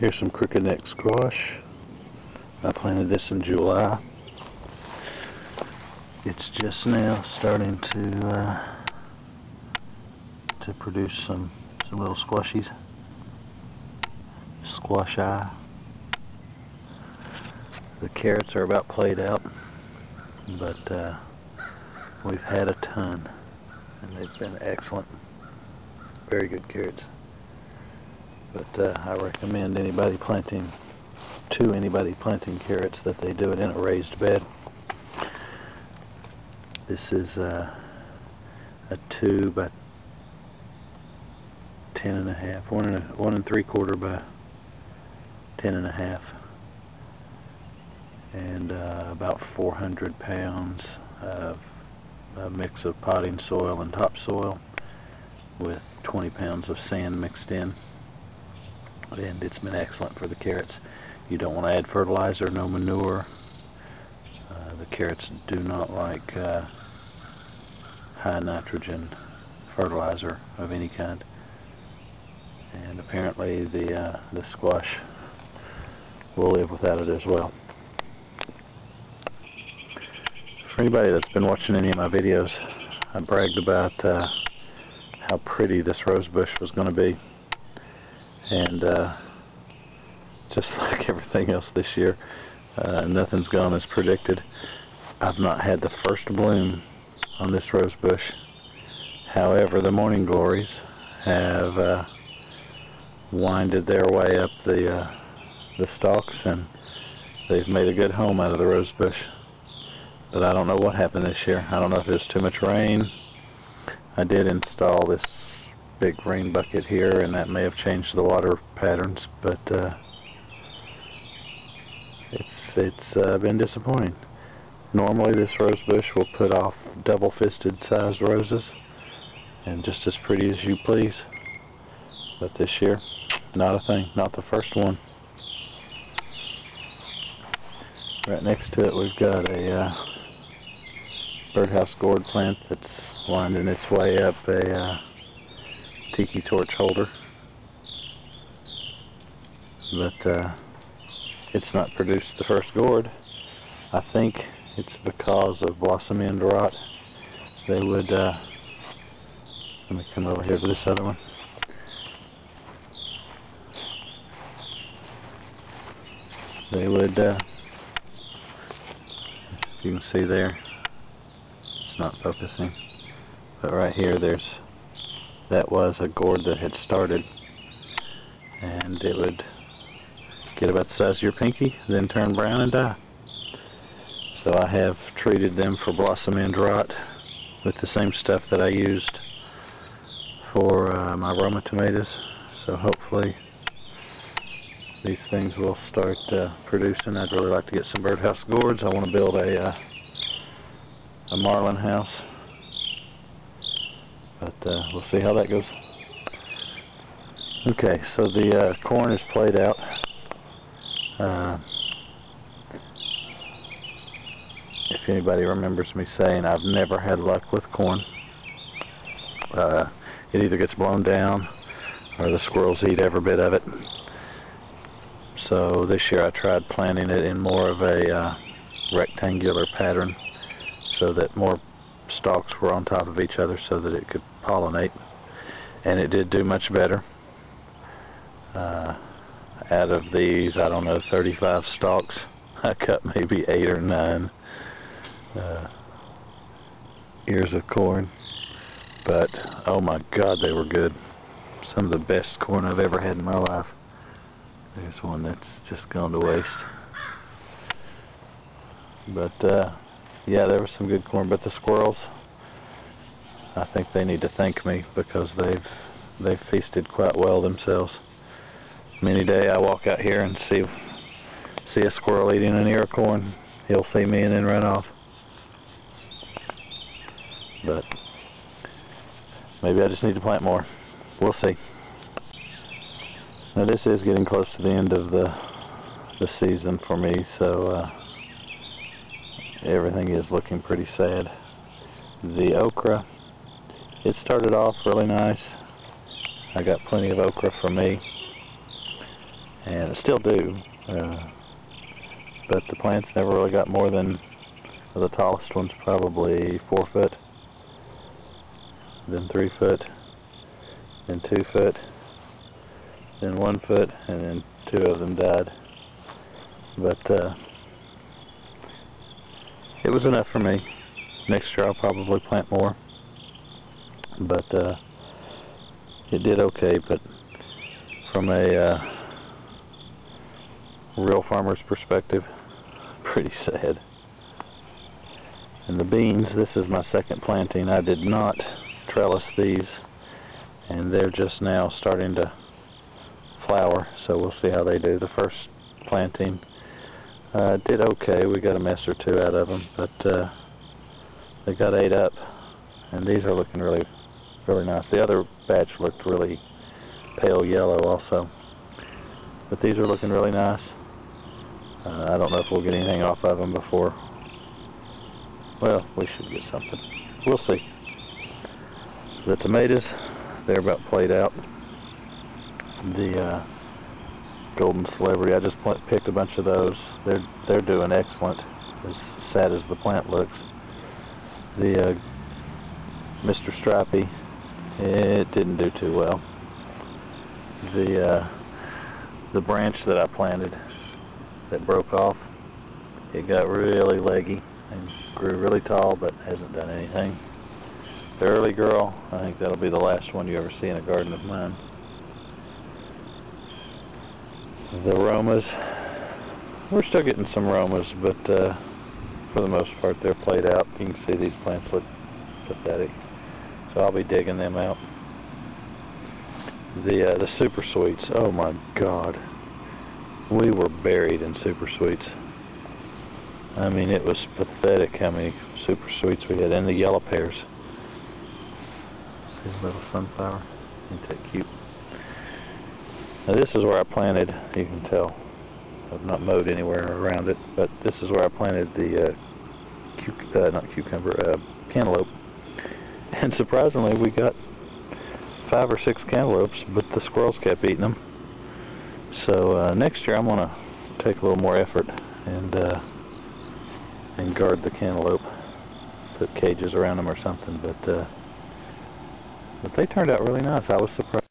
Here's some crooked neck squash. I planted this in July. It's just now starting to produce some little squashies. Squash eye. The carrots are about played out, but we've had a ton, and they've been excellent. Very good carrots. But I recommend anybody planting carrots that they do it in a raised bed. This is a 2 by 10.5, 1 3/4 by 10.5, and about 400 pounds of a mix of potting soil and topsoil with 20 pounds of sand mixed in, and it's been excellent for the carrots. You don't want to add fertilizer, no manure. The carrots do not like high nitrogen fertilizer of any kind, and apparently the squash will live without it as well. For anybody that's been watching any of my videos, I bragged about how pretty this rosebush was going to be, and just like everything else this year, nothing's gone as predicted. I've not had the first bloom on this rosebush. However, the morning glories have winded their way up the stalks, and they've made a good home out of the rosebush. But I don't know what happened this year. I don't know if it was too much rain. I did install this big rain bucket here, and that may have changed the water patterns, but it's been disappointing. Normally this rosebush will put off double-fisted sized roses, and just as pretty as you please. But this year, not a thing. Not the first one. Right next to it, we've got a birdhouse gourd plant that's winding its way up a tiki torch holder. But it's not produced the first gourd. I think it's because of blossom end rot. They would, let me come over here to this other one. They would, if you can see there, it's not focusing, but right here that was a gourd that had started, and it would get about the size of your pinky, then turn brown and die. So I have treated them for blossom end rot with the same stuff that I used for my Roma tomatoes. So hopefully these things will start producing. I'd really like to get some birdhouse gourds. I want to build a marlin house, but we'll see how that goes. Okay, so the corn is played out. If anybody remembers me saying I've never had luck with corn, it either gets blown down or the squirrels eat every bit of it. So this year I tried planting it in more of a rectangular pattern so that more stalks were on top of each other so that it could pollinate, and it did do much better. Out of these, I don't know, 35 stalks, I cut maybe 8 or 9 ears of corn, but oh my God, they were good. Some of the best corn I've ever had in my life. There's one that's just gone to waste. But yeah, there was some good corn, but the squirrels, I think they need to thank me because they've feasted quite well themselves. Many day I walk out here and see a squirrel eating an ear of corn. He'll see me and then run off. But maybe I just need to plant more. We'll see. Now this is getting close to the end of the season for me, so everything is looking pretty sad. The okra, it started off really nice. I got plenty of okra for me, and I still do. But the plants never really got more than, the tallest one's probably 4 foot, then 3 foot, then 2 foot, then 1 foot, and then 2 of them died. But it was enough for me. Next year I'll probably plant more, but it did okay. But from a real farmer's perspective, pretty sad. And the beans, this is my second planting. I did not trellis these, and they're just now starting to flower, so we'll see how they do. The first planting did okay. We got a mess or two out of them, but they got ate up, and these are looking really nice. The other batch looked really pale yellow also, but these are looking really nice. I don't know if we'll get anything off of them before. Well, we should get something. We'll see. The tomatoes, they're about played out. The Golden Celebrity, I just picked a bunch of those. They're doing excellent, as sad as the plant looks. The Mr. Stripey, it didn't do too well. The branch that I planted that broke off, it got really leggy and grew really tall, but hasn't done anything. The early girl, I think that'll be the last one you ever see in a garden of mine. The Romas, we're still getting some Romas, but for the most part they're played out. You can see these plants look pathetic, so I'll be digging them out. The Super Sweets, oh my God, we were buried in Super Sweets. I mean, it was pathetic how many Super Sweets we had, and the yellow pears. See the little sunflower? Ain't that cute? Now this is where I planted, you can tell, I've not mowed anywhere around it, but this is where I planted the cantaloupe. And surprisingly, we got 5 or 6 cantaloupes, but the squirrels kept eating them. So next year I'm going to take a little more effort and guard the cantaloupe, put cages around them or something. But they turned out really nice. I was surprised.